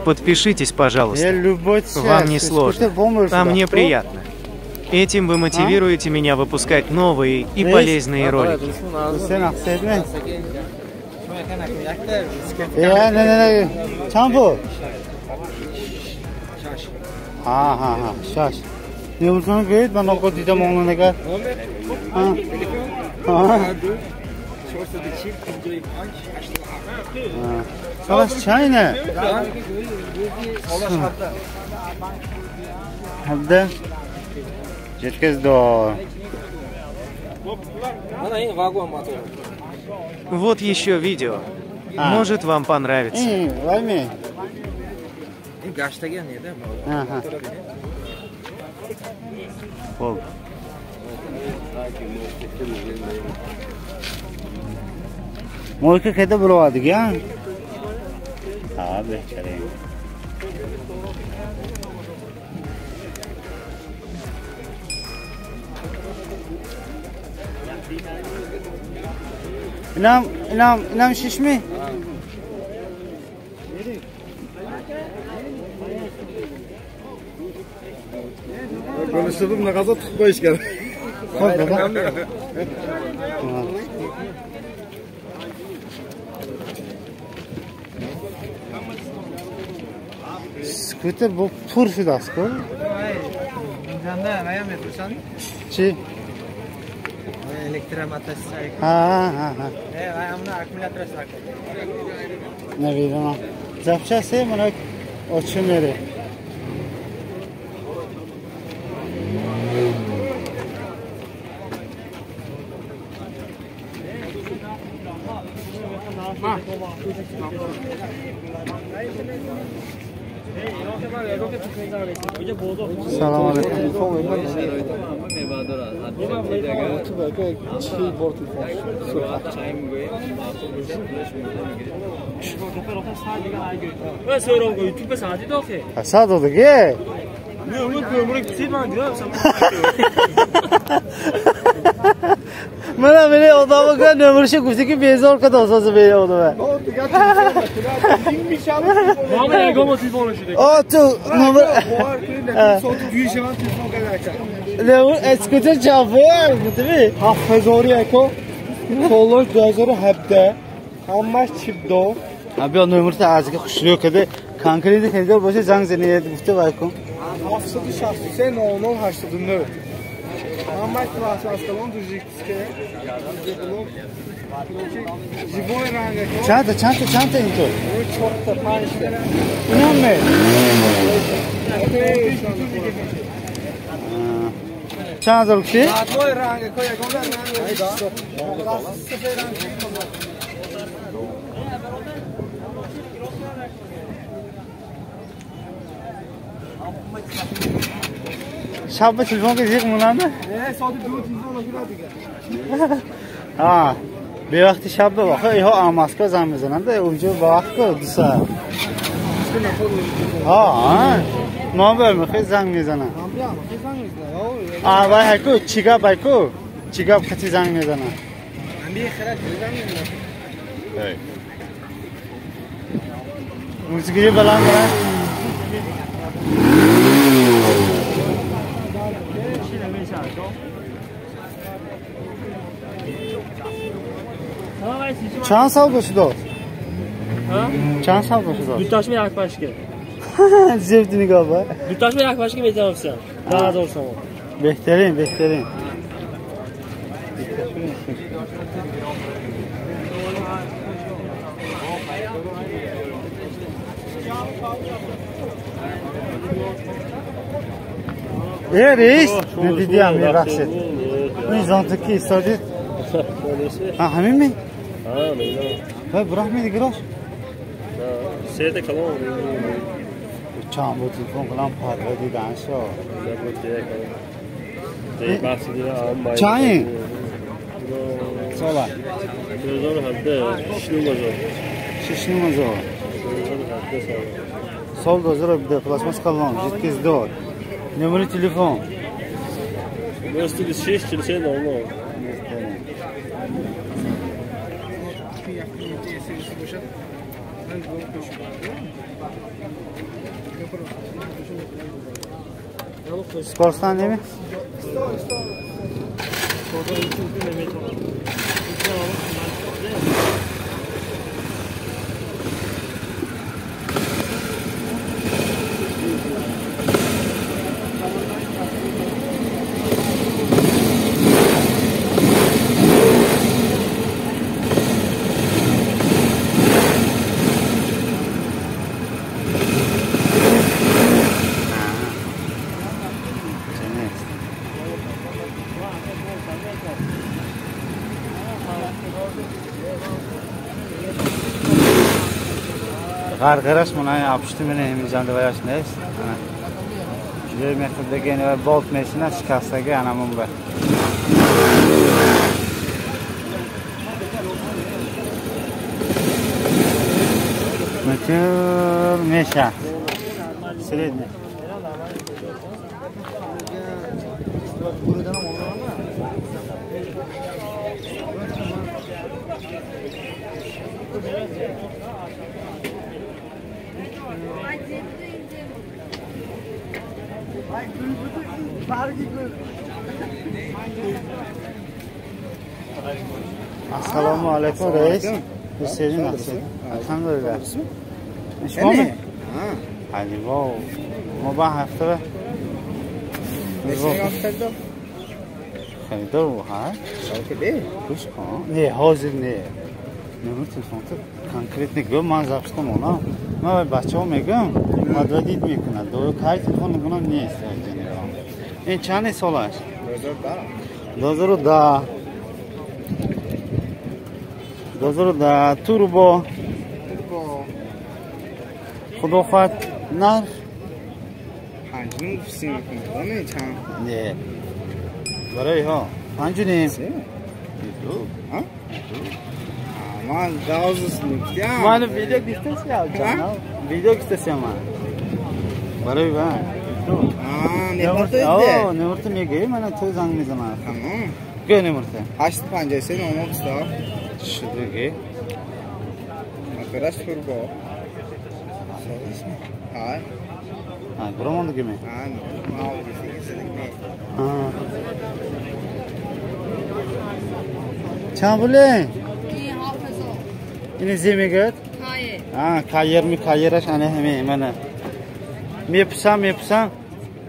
Подпишитесь, пожалуйста. Вам не сложно, а мне приятно. Этим вы мотивируете меня выпускать новые и полезные ролики. Savaş çay ne? Hadi. Jetkez do. Вот еще видео. Может, вам понравится. Возьми. Molka kayda bo'ladi ya? Ha, behtering. İnam şiş mi? Konuştuğum ne kadar tutma iş geldi. Skuter bu tur şudasko. Janda naya metrosan? Çi? Elektromotor sayık. Ha. Ayamna akümülatör sayık. Ne bileyim. Zapçası mı ne? Açımları. Selam aleyküm. Asad oldu ki. Bana böyle odama kadar nömrüşe gufti ki bezor kadar olsası böyle oldu be. O tu numara. Ne skuter çapıyor değil mi? Hafızori eko. Kollar gözleri hepte. Ama çipdo. Abi o nömrüte azıcık kuşluyor kedi. Kankarıydı kedi boşa zang zeneye gufti bakın. Hafızı şahsı sen onun haşladığını. Ama klasas kalan düzlükte. Çanta into. Çok da pahalı. İnan mı? Çanta oldu ki? Şabba telefon gezecek mi lan? Ha. Bir vakti şabba bakıyor, ya amaska zam mezanan da onca bakıyor disa. Ha. Ne haber mi? Kız zam mezanan. Aa, vay hayko, çiga bayko. Çiga kaçı zam mezanan. Evet. Müzikleri falan var. چند سال باشه داد؟ چند سال باشه داد؟ دوتاش می یک پاشکه زفت نگاه با دوتاش می یک پاشکه میذارم سن 10000 تومان بهترین reis ne diyeceğim ya Raşit این زانتکی ساجد همین می؟ ها براه می دیگراش سه کلام چند بود تلفن کلام پاره دیدن شو چند؟ سالا 2017 سال 2017 سال 2017 پلاسماس کلام جد کز داد Numara telefon. 96 46 00. Skorstan değil mi? Qarqarash buni yapıştı meni hemijanda vayashnesh. Ana. Juda mehterdagi yana bolt mashina shikastagi ana bunga. Motor mesha. Sredniy. Assalomu alaykum reis. Sizning nasıl? Alhamdulillah. İşmi? Ha. Hadi bu. Mubah hafta. Ne haftada? Xayda bu ha? Şarkıda. Kuş ha. Ne hazır ne? Numara telefonu konkretni gö man zapishtam ona. Ma bacham megam. Madradid mikuna. Do kay telefon gunam ne istaydi? En chane solash. 2010. 2010 turbo. Xudofat nar. Hancının ofisini yapın. Ne çan? Ne? Baray ha. Hancının. Ha? Aman gazısın ya. Mana video istesya canım. Video istesya ma. Baray ba. Ne vardı? Ne vardı ne gey mana toy zangmizama. Tamam. Gö ne vardı? Açtı penceresini onu usta. Şurada Arkadaş turbo. Hay. Ha, gromondo gibi. Ha, ne oldu ne? Ha. Çambule. İyi hafız ol. Yine zemegat. Hayır. Ha, kayır ana hemen mana. Mepsam.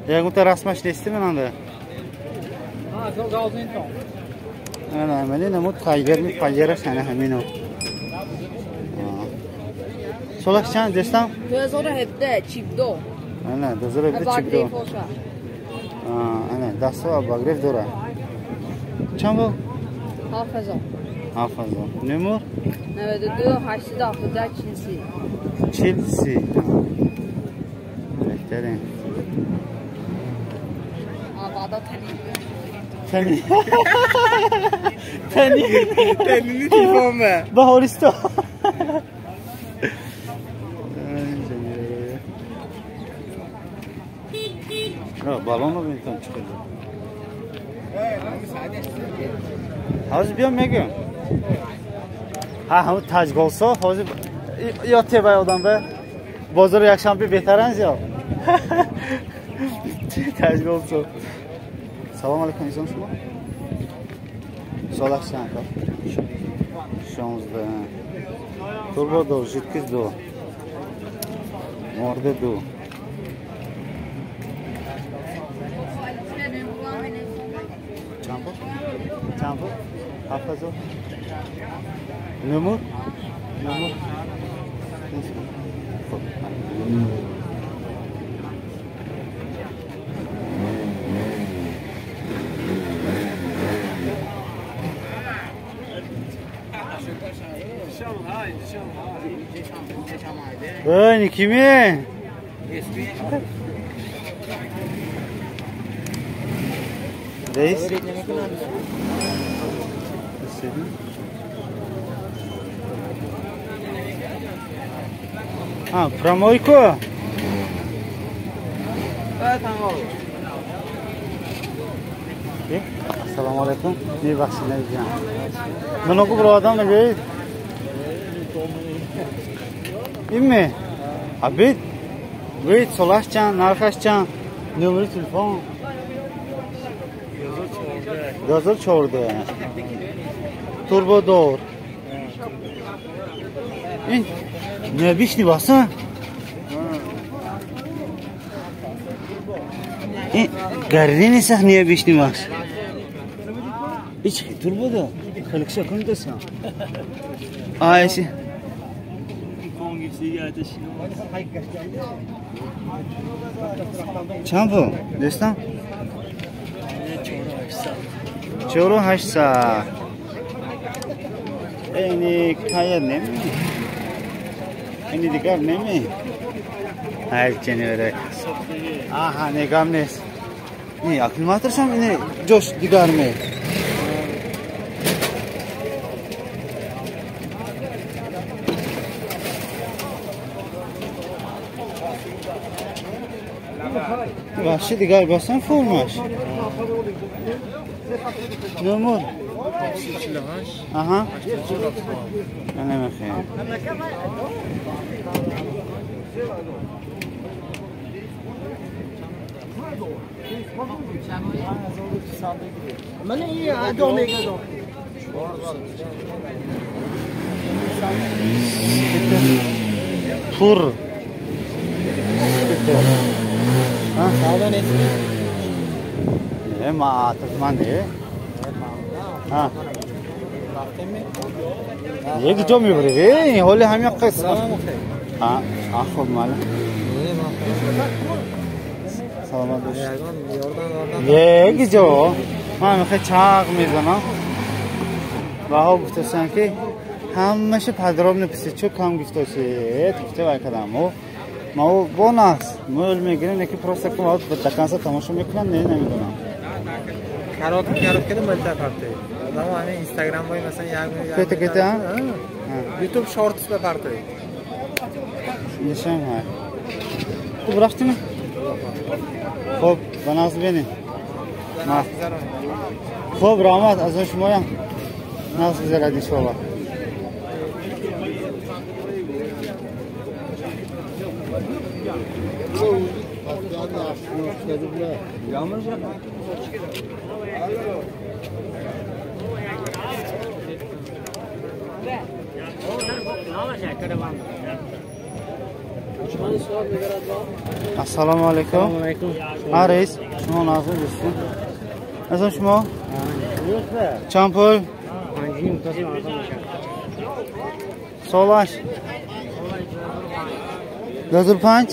Ya bu rasmaş destim anda. Ha, gazın tam. Ana hemen ne mut kayır ana hemen o. Solakçan destam. Gözora hepte çipdo. Ana dozora hepte çipdo. Ana daso bagref dora. Çambo. Hafız ol. Hafız ol. Numar? 92 86 Chelsea. Behterin. Abada Tani. Telini telefon be. Bahoristo. Balonla beni çıkıyor. Hazır bir mega. Ha, taj golsa hazır yatıyor bay odam be. Bozor akşam bir beterans ya. Taj golsa. Salam aleyküm insan şuna. Solak sen kal. Şonuzda. Turbo do, jitkiz do. Morde do. Çampo. Hafız ol. Numur. Öyle kimi? Reis. Ha, Pramoyko. Evet, tamam. Assalomu alaykum. Ne baxshilaysan? Mana bu bir odam ne deydi? İmmi? Abid? Wait, solaşcan, narxaşcan. Numara telefon. Gazır çordu. Turbo door. Ne bişni basa? Gardini sahniye bişni bas. İç turbo da. Kalıksa kanıtasın. Ayşe. Çam bu? Destan? Çoru haşsa. Ini kaya ne mi? Ini dikar ne mi? Hayır cenevere. Aha ne gamnes. Ne akıl mı atırsam ne coş dikar mı? Vahşi diğer basan formaş. Normal. Aha. Ana bakayım. Mana iyi adamega do. Fur. Ha, sağdan et. Ne ma tatmande. Ha. Ye gidiyorum buraya. Hole ham yok kız. Ha, akıl malı. Selamat olsun. Ye gidiyor. Ha, mexe çağ mizana. Vaho guftesan ki همش پدرام نپسی چه کم گفتاشه گفته وای کدامو ما بوناس مول میگیرن که پروسه که ما به دکانسا تماشا میکنن نه نمیدونم کارات که ملت پارته آدم همین اینستاگرام وای مثلا یک کته یوتیوب شورتس به پارته نشان های تو براشتی نه خب بناس بینی خب رحمت از شما هم ناس بزرگی شما Assalomu alaykum. Ha reis, shuma nazir bo'lsin. Azam shuma? Champol. Solash. Dozul panch.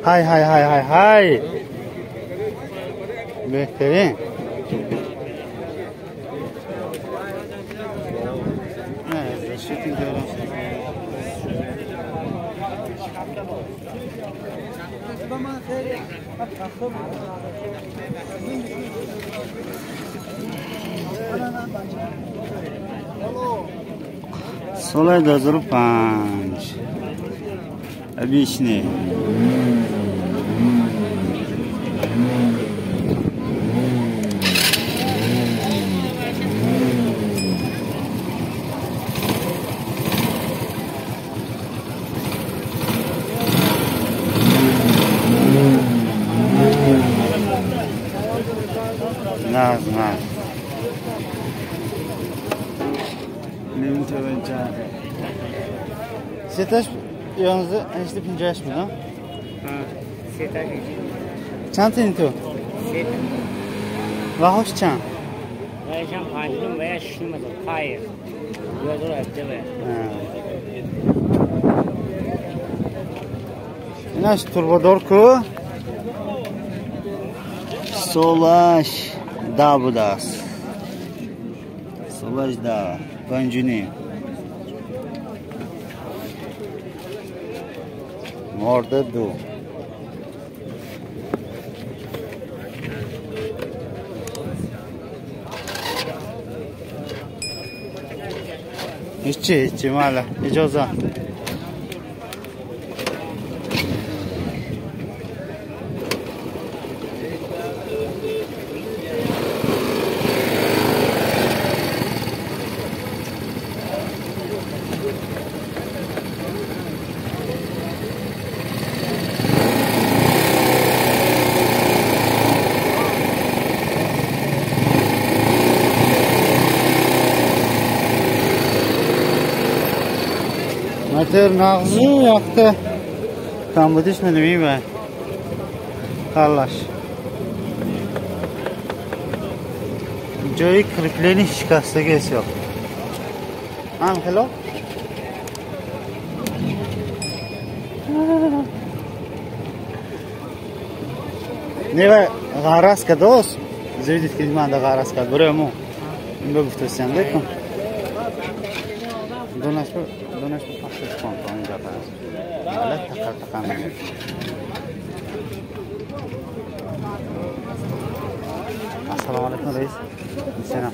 Hay. Behtarin. Solay dozul panch. Объясни. Знаю. Setaş yalnızca enişte 50 yaş mı lan? Ha, setaş. Çan senin tu? Set. Vahoş çan? Veya panjum veya şişmez o. Hayır. Gözür öptü be. Naş turbodor ku? Solaş da budas. Solaş da. Panjuni. Morda do. İçi mala. İcoza. Meter nağzı yaktı. Tam bu düşmedi mi ben? Karlaş. Joy kırıklarını şikasta geçiyor. Hello? Ne var? Garas ka dost. Zeydet ki man da garas ka. Buraya mı? Ne guftasın dekon? Donaş bu paket kontrol yaparız. Alet takar. Assalamu alaikum reis. Selam.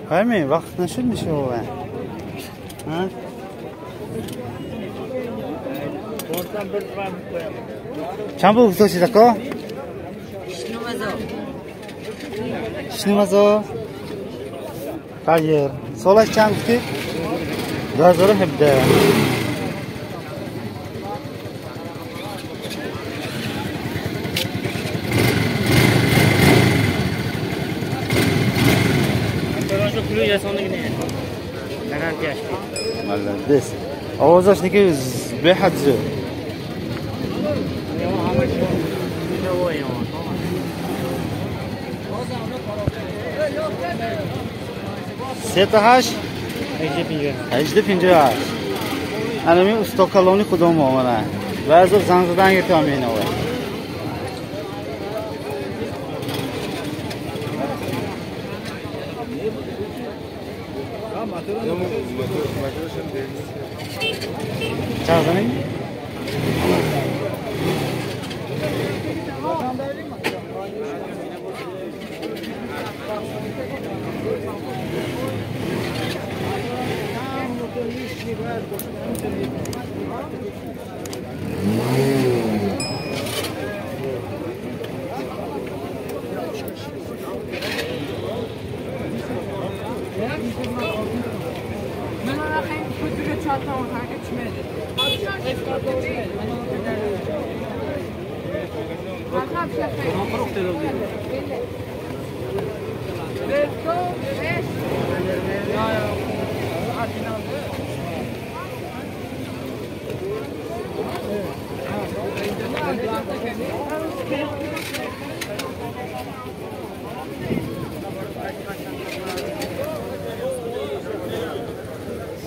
Hayır mı? Vakit nasıl bir şey o ben? Ha? Çambu kutoshi da ko? Shinimazo. Hayır. Solaş çambu. Gazoro hebde. Malades. Oğuzdaş ne ki behadzu. Setahash. Ejde pinja. Ana men ustokaloni khudom omana. Ba'zi zanzidan yetam meni o. Çağırın.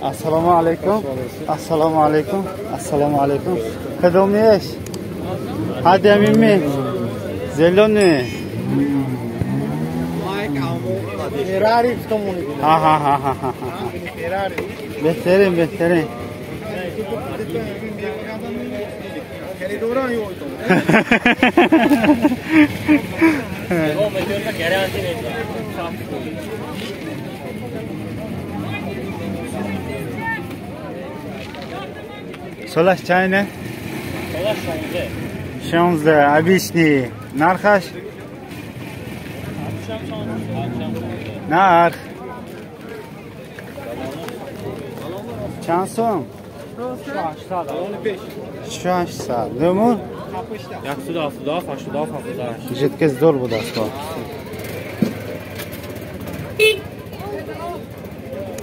Assalamu alaikum. Assalamu alaikum. Assalamu alaikum. Kadomiyeş. Hadi emin mi? Zeloni. Ferrari tutamını. Ha. Ferrari. Behterin. Kere doğru yok. Solaş çay ne? Solaş 16. Abişni. Narxaş? Narx. Çand so'm? Shu 8 saat. Nima? $180, $80. $7 bu dasto.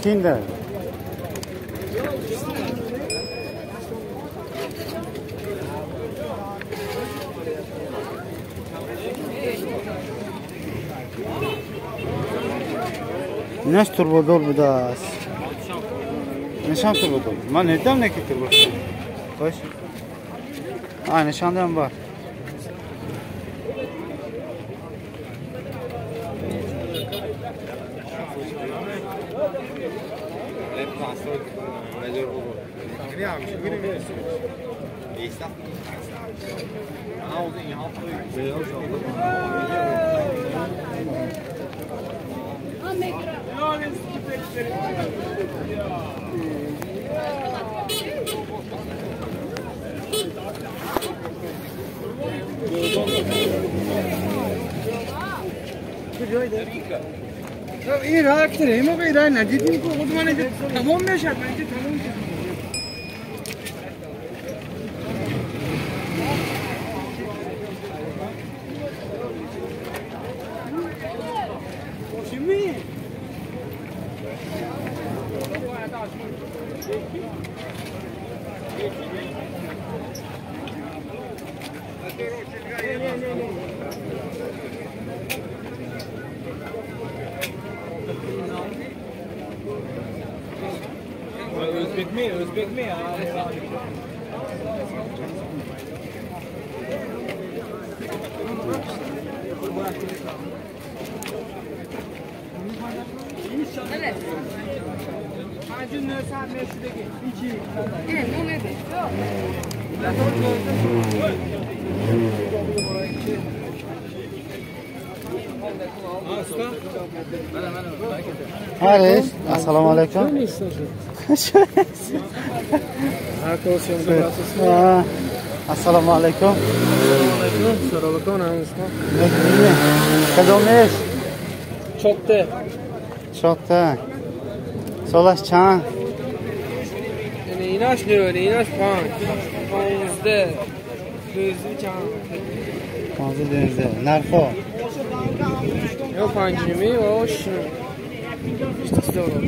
Kinder. Nash turbodor budas. Nişan turbodor. Man neden ne ki turbodor? Hoş. Ha nişandan var. این راه اکتره این موقع راه ندیدیم که خود من تمام نشد من که تمام شد Özbek mi? Özbek mi ya? Evet. Evet, bu nedir? Reis, assalomu alaykum. Assalomu alaykum. Kadomish. Chotda. Solash chan. Inash ne? Inash pan. 15. Gözü chan. 15. Narxo. Yo 5 o şu. İşte doğru.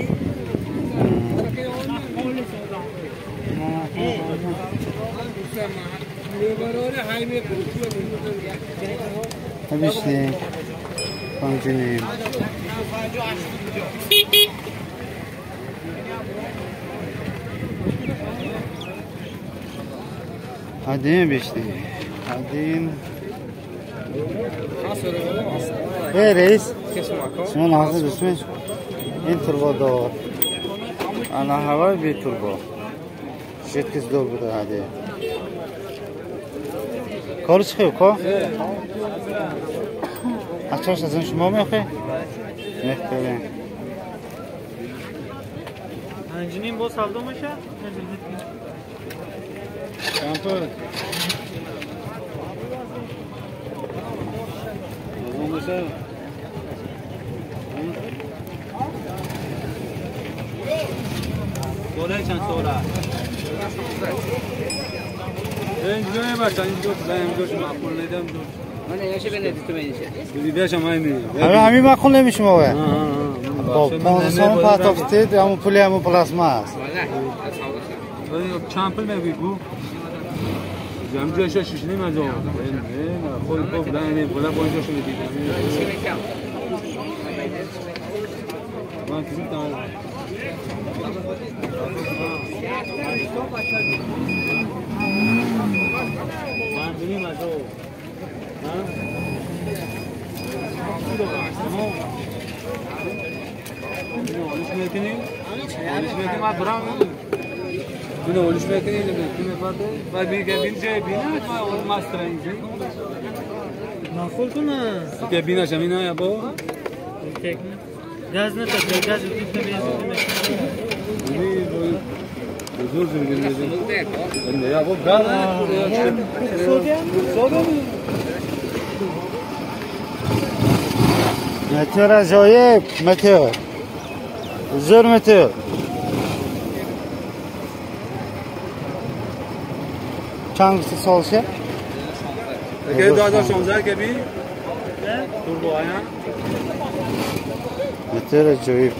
Habişni. 5. Hadi beşli. Hadi. Reis. Şunun ağzı düşmüş. In turbo da. Ana hava bir turbo. 8 dol bu da hadi. Kar çıkıyor ko? Açarsan şuma mı yapayım? Evet böyle. Hancinin boz aldı mı şu? Kampı. Olmasa. Sola çan sola. Ben gidiyorum baştan gidiyorum. Ben gidiyorum. Makul neden dur? Mana yaxshi ben editmayincha. Bilibiyasham ayni. Hamma ma'qul demişim o. Xo'p, 15 patofti, ama puli ham plasmas. چند پول میگی بو؟ جمعش شش نیم از اون. نه خود خود نه بالا بالا شو میدی. من کسی تمام. من نیم از اون. Oluş mekini, ma bram. Bunu oluş mekini ne yaptı? Ben bir kabince bina, ma masterayım. Makul kuna. Kabina jamina ya bu. Gaz ne takıyor? Gaz üstünde bir Zor zor ya bu gaz. Meteor ajoyib, meteor. Zo'r meteor. Chang'isi solishi? Ke 2016 ke bhi turbo aaya. Meteor ajoyib.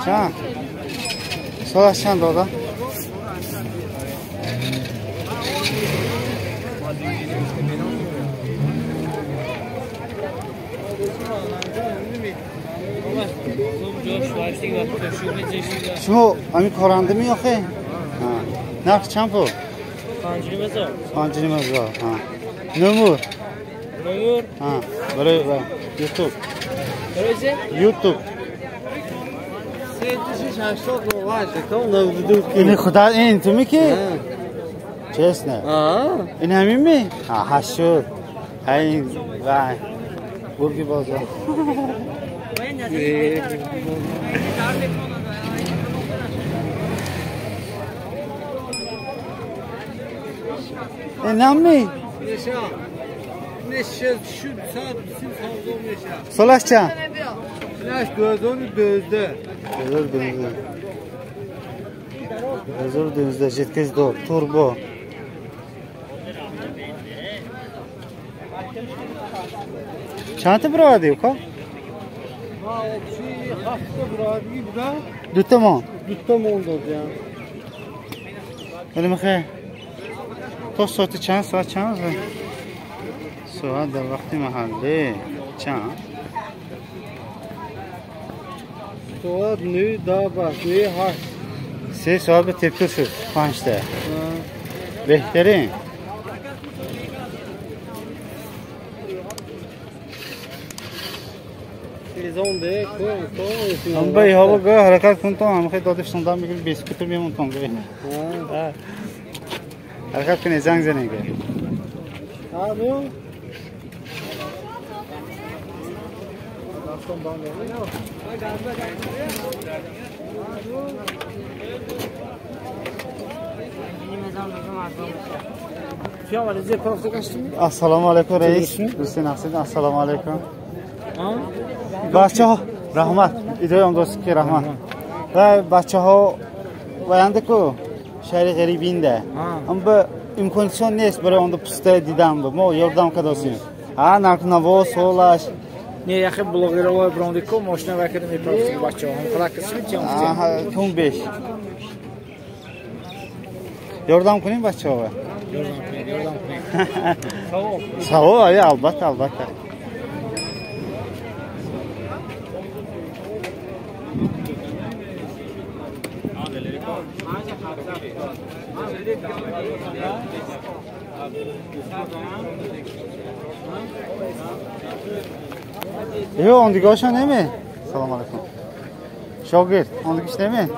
Can. Solaşan da o da. Şu ami korandı mı yok he? Ha. Narx çampo? Kancımız var. Ha. Numur. Ha. Böyle YouTube. YouTube. این خدا این تو میکی؟ چشنه؟ این همین می؟ ها شد این وای برگی بازا این همین؟ Solaş çan? Flash gözünü dözde. Özür dönüzde 7 turbo. چند تا برادی او کا؟ ما چی هفت برادی بوده؟ دو تا مان. دو تا مان دادیم. ولی میخوای تو ساعت چند ساعت چند؟ ساعت در وقت محله چند؟ ساعت 9 10 9 8 3 ساعت به تپتر شد 5 تا بهترین تلویزیون کو هم به هوا گاه حرکت کن تو هم خیلی دادش سندم میگم بیسکوتر میمون تون گه حرکت کنی زنگ زنی گه الو السلام علیکم رئیس دوستان هستید السلام علیکم بچه ها رحمت ایده هم دوست که رحمت و بچه ها باینده که شهر غریبین ده اما به امکانسیون نیست برای اون پسته دیدم ما یاردم کداسیم ها نکنوا سولش نه یه خیلی بلاغیرها براندی که ماشین وکرد میپرسیم بچه ها هم خلاق کسیمید جام کون بیش یاردم کنیم بچه ها یاردم کنیم سوا البته البته Yo, on دیگه هاشا نمی سلام علیکم شاگرد on دیگهش نمی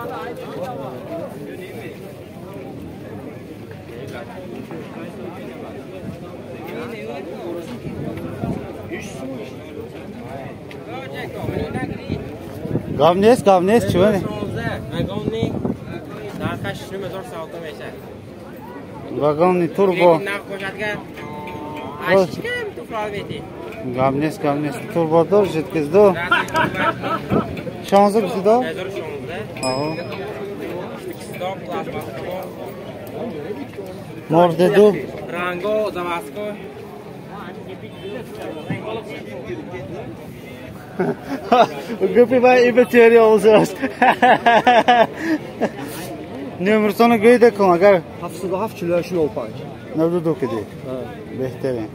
گاو نیست چی بانی؟ واگن توربو گاو نیست توربو دار جد کس دو 16 کسی دو؟ مورد دو رنگو زماسکو گپی باید ای بطیاری آوزاست نمرسانو گویده کن اگر 77 کیلوشون اوپاک 92 کدی بهترین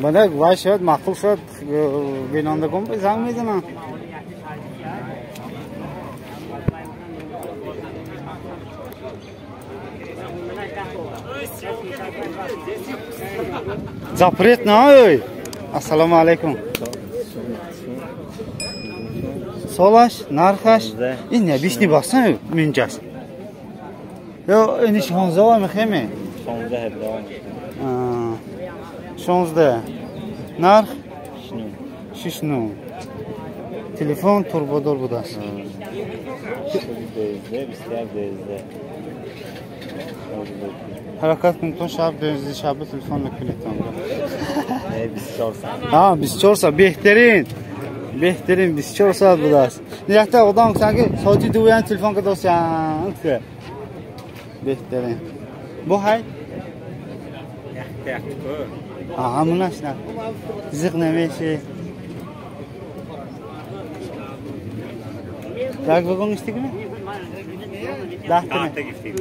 بده وای شد مقبول شد بینندگان به زنگ میزنن запрет نه السلام علیکم سالش نرخش این نه بیشتری باسن منجاست یا این 16 میخوامه 16 نرخ 69 تلفن توربودار بوده است حرکت کنتون شب دوزی شب تلفن نکنید 24 ساعت بهترین 24 ساعت بوده است نیت آدم سانگه ساعتی دویان تلفن که دوستان بهترین بو های همونش نه زیق نمیشه یک بگم استی کنه 10 تا گفتیم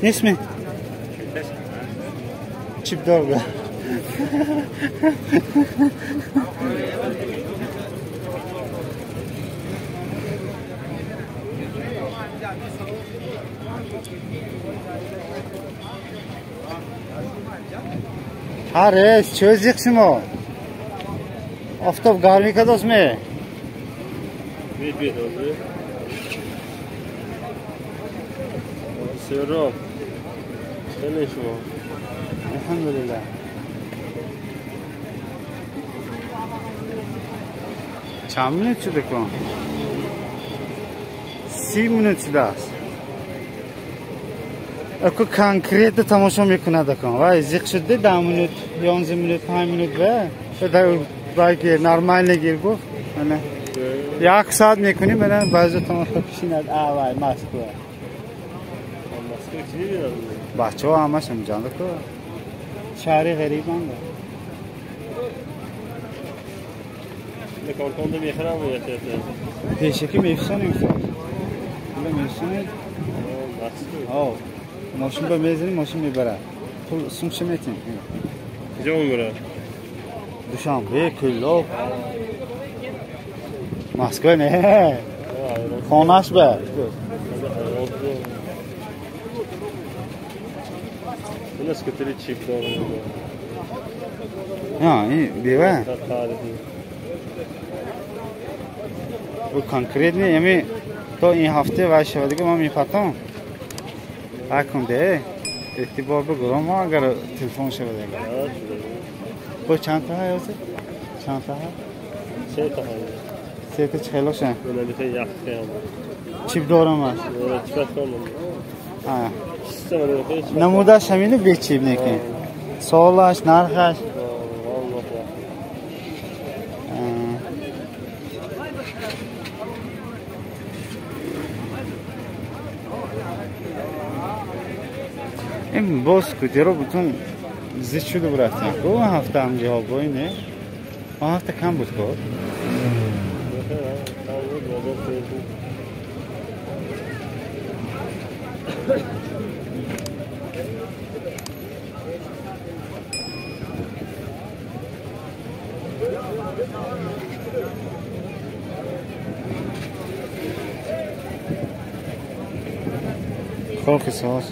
اسمه چیپ دار هرش چوزیق شما آفتاب گرمی که دوست می بید آده سراب خیلی شما الحمدلله چند منوت شده کن 30 منوت شده است اکو کنکریت تماشا میکنه دکن وای زیق شده 10 منوت 11 منوت 5 منوت و باید نرمال نگیر گفت من یک ساعت میکنیم برای بعضی تا پیشینه آوای مسکو بچه ها همش همجان که شهری غریب هم کارتون میخرم و پیشه که میفسنیم میفسنیم ماشین با میزنیم ماشین میبره پول سومشه میتیم کجا میبره؟ دوشنبه کلو مسکو نه خانهش به این اسکوتری چیپ داره این بیوه و کانکریت نه یعنی تو این هفته و شب دیگه ما میفتم اکم ده اتباع بگرم ما اگر تلفن شده دیگه با چند تا هست؟ چند تا هست؟ سه تا چهلوشه نمیشه یک خیام چیپ دارم هست؟ چیپ کنم نمودش همینه به چیپ نکن سالش نرخش این باز کتی رو بتون زیاد شده برفتیم که اون هفته هم جواب باینه اون هفته کم بود کار خاک ساز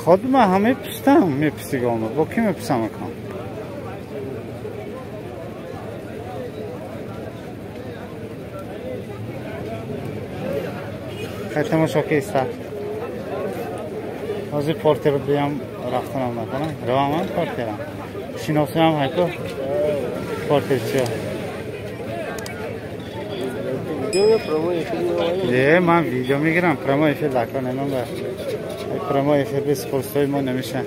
خود من همه پستم میپسیگم با کی میپسم میکنم خیلی شوکی است از این پورتر رو بیام رفتنم نکنم روام هم پورترم شناسی هم هایکو پورتر چیه ده من ویدیو میگیرم پرمو ایفل لکا نمیم بر پرمو ایفل بیس پوستای ما نمیشه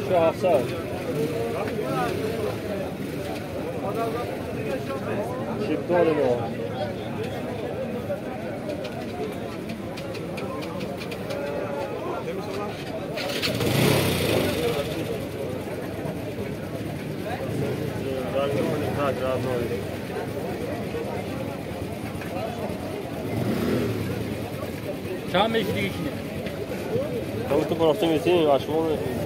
شهرسال چیپ داره ما چند میشی دیگه چیه؟ همون تو برافته میتونی اشما میتونی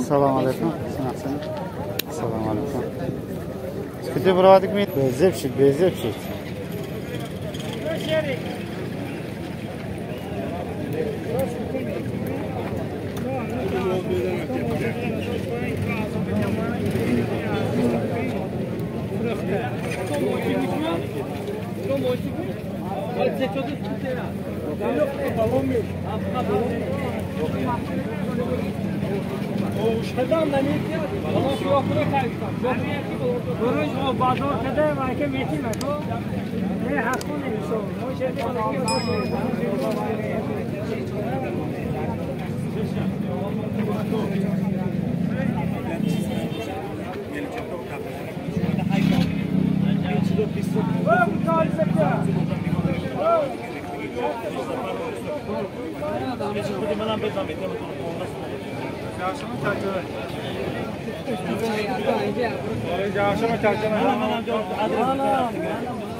سلام علیکم سلام علیکم اسکوتی برادک می بزب شید شدم نمی‌کنی. اما شما خودت کاریستم. برای شما بازار کده و اینکه می‌تونی تو نه حق نمی‌شو.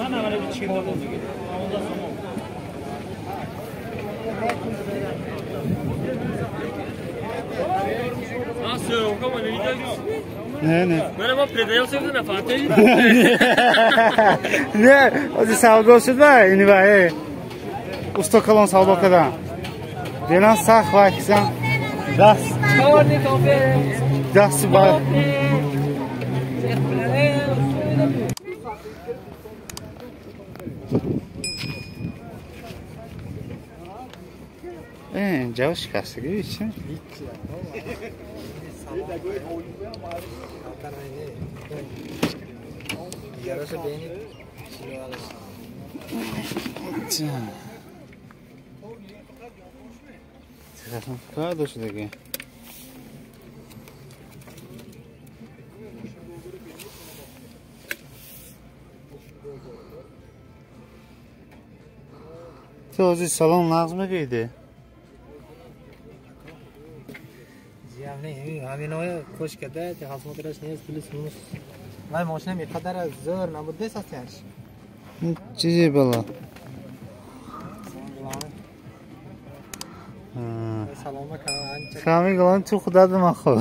Mana mana bir çiğne oldu. Nasıl? O kadar ne diyeceğiz? Ne? Merhaba, predayım sevdin efendim. Ne? O da savdosu da ini var. Usta kalon savdo kadar. Belan sağ vaksan. Das. Kavarni kafe. Das var. Cavuş şikası gibi için. Yarası beni telefon kağıdı şuradaki. Tozi salon lazım mıydı? Yani همین های خوش کرده که خدمت راش نیست پلیس منوس من ماشینم یقدر زور نبود دست هستش چیزی بالا سلام کامی گلان تو خدا دم خو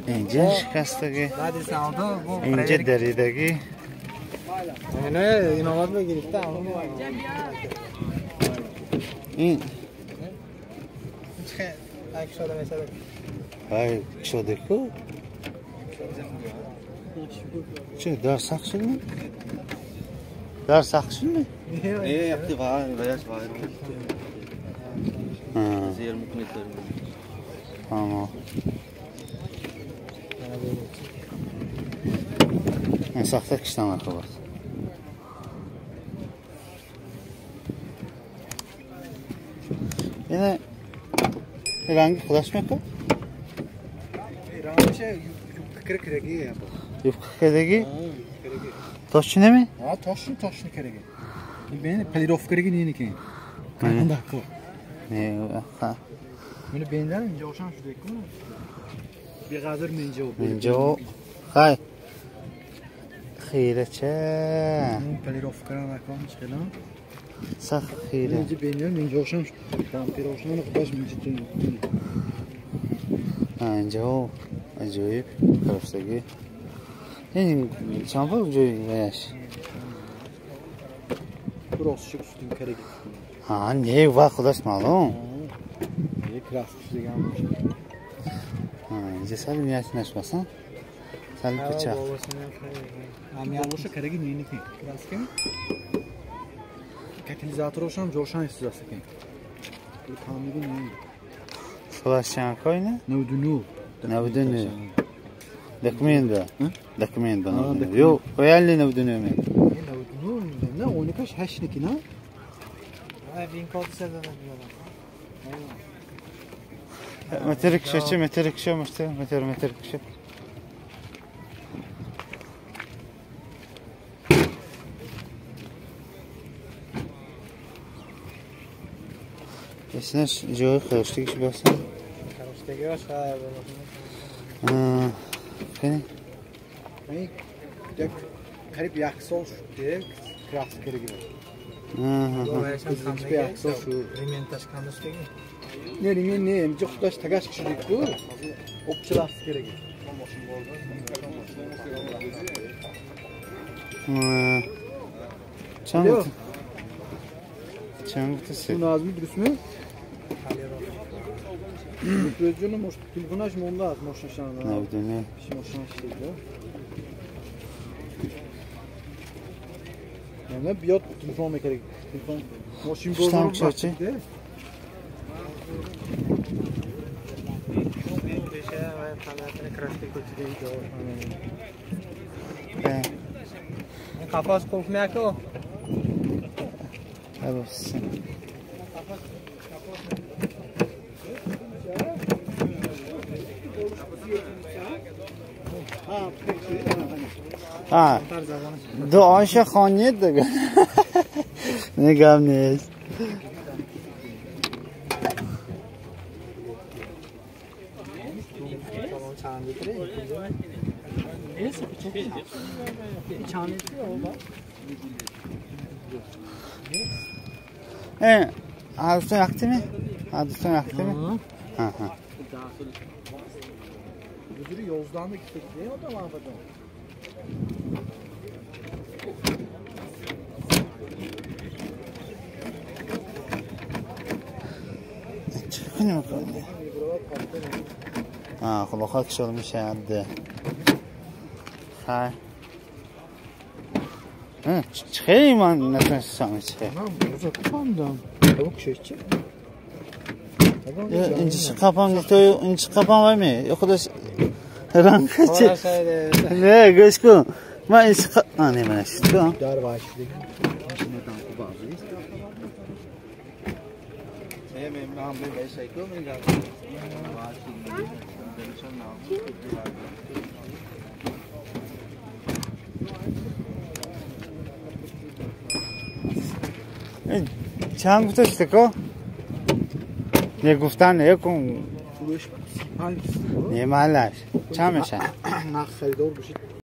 اینجا شکستگی اینجا دریدگی نه این آواز بگیرید این چه شده مثلا های شده کو چه در سخت شد می در سخت شد می ايه yaptı var veya var زیر ممکن tamam این سخته کشتم akıllı yine rengi kılaşmak mı? Rangi kırık ya bu. Yok kırık. Taşını mı? Ha taşını kırık. Ben pelirof kırık değil ki. Kanında ko. Ne ha. Bunu beğenler ince olsan şu dekko. Bir kadar ince o. İnce o. Hay. Xeyreçe. Pelirof kırık kalmış falan. Sax xeyre. İnce beğenler ince olsan şu. Tam pirojunu kudaş ince tün. Ha ince o. Acayip. Karıştaki. Yani çampal yaş. Burası çık üstün kırık. Ha ne var kudaş malum. Ne kras gelmiş. Ha ince salim yaşmasan. Salim bıçak. Am yanlış kırık neyini ki? Kras ki? Katalizatör olsam coşan istiyası ki. Bu tamirin neydi? Flaşan koyna? Nudunu. Nudunu. Documento. Documento. Yo, realli nudunu mi? Nudunu ne? Onu kaç haşniki ne? Ay bin kod sezon diyorlar. Metrik şişe, metrik şişe, metrik şişe. Esne joy karıştık iş basın. Karıştık ya şahane. Kani? Ay, dek karib yaksol dek kras kırık. Hiçbir yaksol şu rimen taşkanmış değil. Ne rimen ne? Çok taş tagaş kişilik bu. Opçular kırık. Çamur. Çamur tüsü. Bu Nazmi dürüst mü? Gözünü moş telefonaş mı onda moşlaşan. Ne ne? Bir moşlan şeydi. Yani biyot telefon mekerek. Telefon moşin bozulur mu? Kafas korkmayak o. Evet. Ha. Doğanşa xoniyet دیگه. نگم نیست. دوستان وقتی می؟ دوستان وقتی می؟ Müdürü Yozlu'dan da gittik. Ne o da var burada? چکنی میکنی؟ خب خواهد کشال میشه عده خیلی خیلی من نتونستم چه من روزا kapandım. Tavuk şişçi. اینجا kapan تو اینجا kapan var mı؟ یا خودش رنگ چه؟ نه گوش کن من اینجا نه من اشت کن در başlığı. Em bên bãi sấy cướp mình gặp. چند گفته استکا؟ یه گفتن یکون فروش 35 یه محلش چند میشه؟ نه خریدار باشید